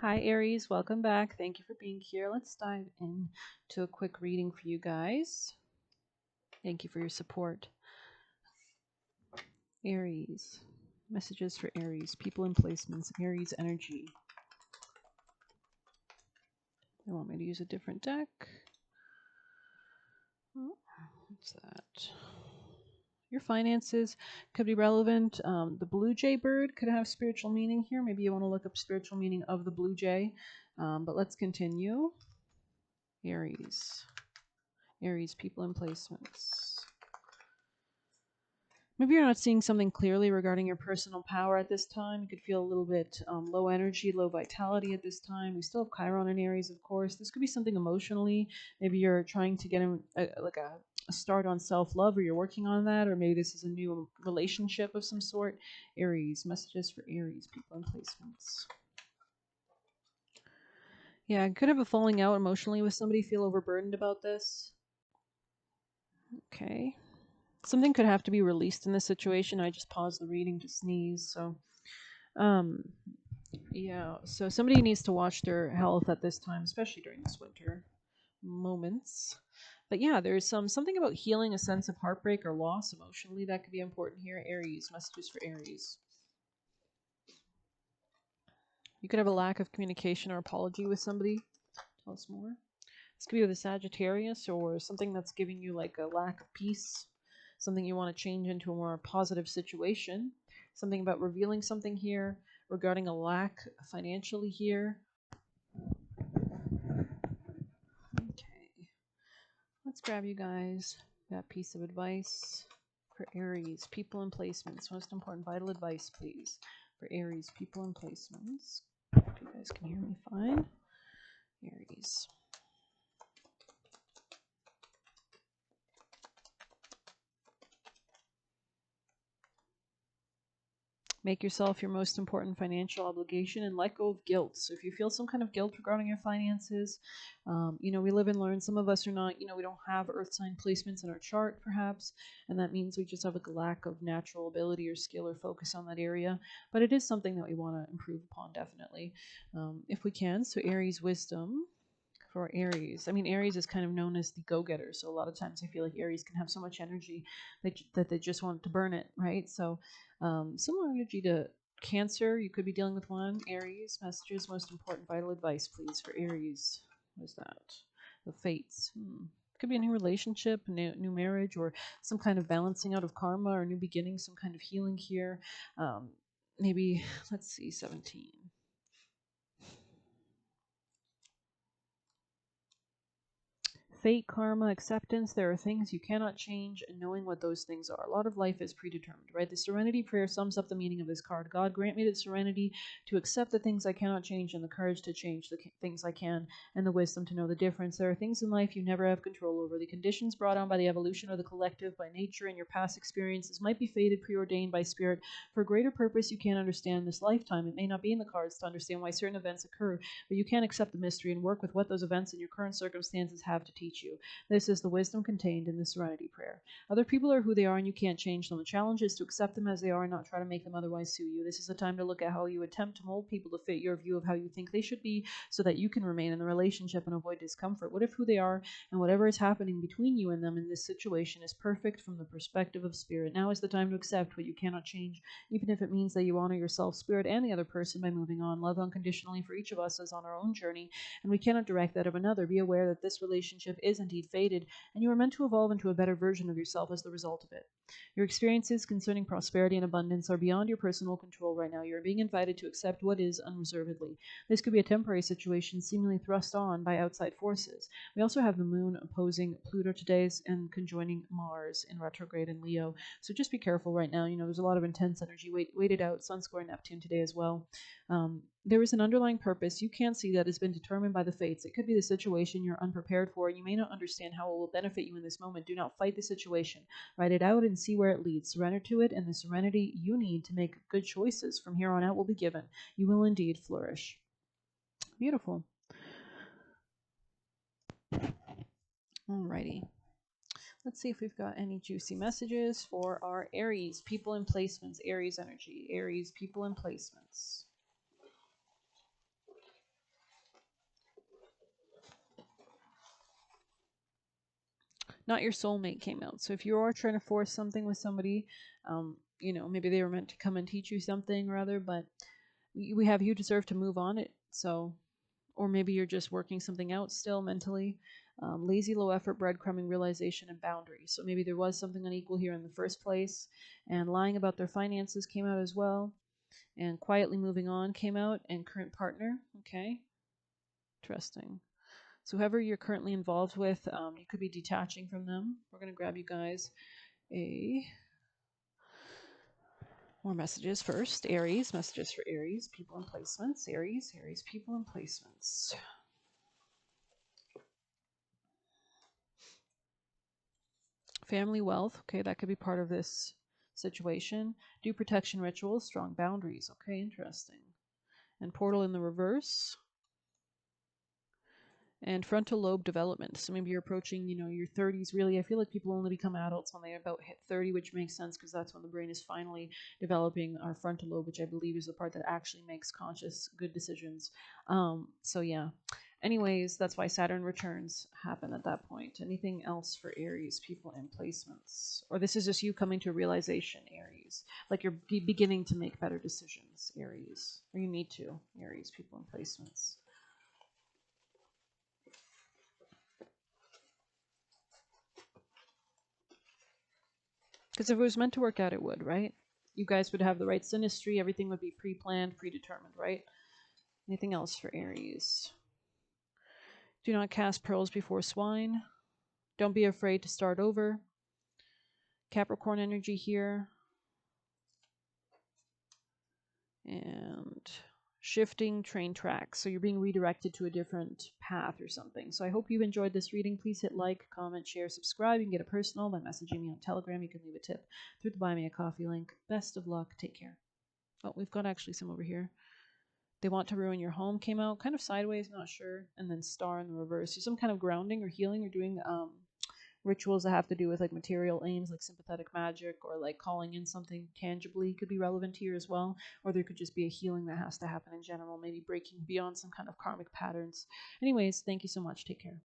Hi Aries, welcome back. Thank you for being here. Let's dive into a quick reading for you guys. Thank you for your support. Aries, messages for Aries, people and placements, Aries energy. They want me to use a different deck. Oh, what's that? Your finances could be relevant. The blue jay bird could have spiritual meaning here. Maybe you want to look up spiritual meaning of the blue jay. But let's continue. Aries, people and placements. Maybe you're not seeing something clearly regarding your personal power at this time. You could feel a little bit low energy, low vitality at this time. We still have Chiron in Aries, of course. This could be something emotionally. Maybe you're trying to get a start on self-love, or you're working on that, or maybe this is a new relationship of some sort. Aries, messages for Aries, people and placements. Yeah, I could have a falling out emotionally with somebody, feel overburdened about this. Okay. Something could have to be released in this situation. I just paused the reading to sneeze. So, yeah. So somebody needs to watch their health at this time, especially during this winter moments. But yeah, there's something about healing a sense of heartbreak or loss emotionally that could be important here. Aries, messages for Aries. You could have a lack of communication or apology with somebody. Tell us more. This could be with a Sagittarius or something that's giving you like a lack of peace, something you want to change into a more positive situation, something about revealing something here regarding a lack financially here. Okay, let's grab you guys that piece of advice for Aries, people and placements. Most important vital advice, please, for Aries, people and placements. If you guys can hear me fine. Aries. Make yourself your most important financial obligation and let go of guilt. So if you feel some kind of guilt regarding your finances, we live and learn. Some of us are not, we don't have earth sign placements in our chart perhaps, and that means we just have a lack of natural ability or skill or focus on that area. But it is something that we want to improve upon definitely, if we can. So Aries wisdom. For Aries, I mean, Aries is kind of known as the go-getter. So a lot of times I feel like Aries can have so much energy that they just want to burn it, right? So similar energy to Cancer, you could be dealing with one. Aries, messages, most important vital advice, please, for Aries. What is that? The fates. Could be a new relationship, new marriage, or some kind of balancing out of karma or new beginning, some kind of healing here. Maybe, let's see, 17. Fate, karma, acceptance, there are things you cannot change, and knowing what those things are. A lot of life is predetermined, right? The Serenity Prayer sums up the meaning of this card. God, grant me the serenity to accept the things I cannot change and the courage to change the things I can and the wisdom to know the difference. There are things in life you never have control over. The conditions brought on by the evolution or the collective, by nature and your past experiences might be fated, preordained by spirit for a greater purpose you can't understand in this lifetime. It may not be in the cards to understand why certain events occur, but you can accept the mystery and work with what those events and your current circumstances have to teach you. This is the wisdom contained in the Serenity Prayer. Other people are who they are and you can't change them. The challenge is to accept them as they are and not try to make them otherwise suit you. This is a time to look at how you attempt to mold people to fit your view of how you think they should be so that you can remain in the relationship and avoid discomfort. What if who they are and whatever is happening between you and them in this situation is perfect from the perspective of spirit? Now is the time to accept what you cannot change, even if it means that you honor yourself, spirit, and the other person by moving on. Love unconditionally for each of us is on our own journey, and we cannot direct that of another. Be aware that this relationship is indeed fated, and you are meant to evolve into a better version of yourself as the result of it. Your experiences concerning prosperity and abundance are beyond your personal control right now. You are being invited to accept what is unreservedly. This could be a temporary situation seemingly thrust on by outside forces. We also have the moon opposing Pluto today and conjoining Mars in retrograde in Leo. So just be careful right now. There's a lot of intense energy waited out. Sun square Neptune today as well. There is an underlying purpose you can't see that has been determined by the fates. It could be the situation you're unprepared for, and you may not understand how it will benefit you in this moment. Do not fight the situation. Write it out and see where it leads. Surrender to it, and the serenity you need to make good choices from here on out will be given. You will indeed flourish. Beautiful. Alrighty. Let's see if we've got any juicy messages for our Aries, people and placements. Aries energy. Aries, people and placements. Not your soulmate came out. So if you are trying to force something with somebody, maybe they were meant to come and teach you something or other, but we have you deserve to move on it. So, or maybe you're just working something out still mentally. Lazy, low effort, breadcrumbing, realization, and boundaries. So maybe there was something unequal here in the first place, and lying about their finances came out as well, and quietly moving on came out, and current partner. Okay, interesting. So whoever you're currently involved with, you could be detaching from them. We're gonna grab you guys a more messages first. Aries, messages for Aries, people and placements. Aries, people and placements. Family wealth, okay, that could be part of this situation. Do protection rituals, strong boundaries, okay, interesting. And portal in the reverse. And frontal lobe development. So maybe you're approaching, your 30s. Really, I feel like people only become adults when they about hit 30, which makes sense because that's when the brain is finally developing our frontal lobe, which I believe is the part that actually makes conscious, good decisions. So yeah. Anyways, that's why Saturn returns happen at that point. Anything else for Aries, people and placements? Or this is just you coming to a realization, Aries. Like you're beginning to make better decisions, Aries. Or you need to, Aries, people and placements. Because if it was meant to work out, it would, right? You guys would have the right synastry. Everything would be pre-planned, predetermined, right? Anything else for Aries? Do not cast pearls before swine. Don't be afraid to start over. Capricorn energy here. And shifting train tracks. So you're being redirected to a different path or something. So I hope you've enjoyed this reading. Please hit like, comment, share, subscribe. You can get it personal by messaging me on Telegram. You can leave a tip through the Buy Me a Coffee link. Best of luck. Take care. Oh, we've got actually some over here. They want to ruin your home came out kind of sideways, not sure, and then star in the reverse. So some kind of grounding or healing or doing rituals that have to do with like material aims, like sympathetic magic or like calling in something tangibly could be relevant here as well. Or there could just be a healing that has to happen in general, maybe breaking beyond some kind of karmic patterns. Anyways, thank you so much. Take care.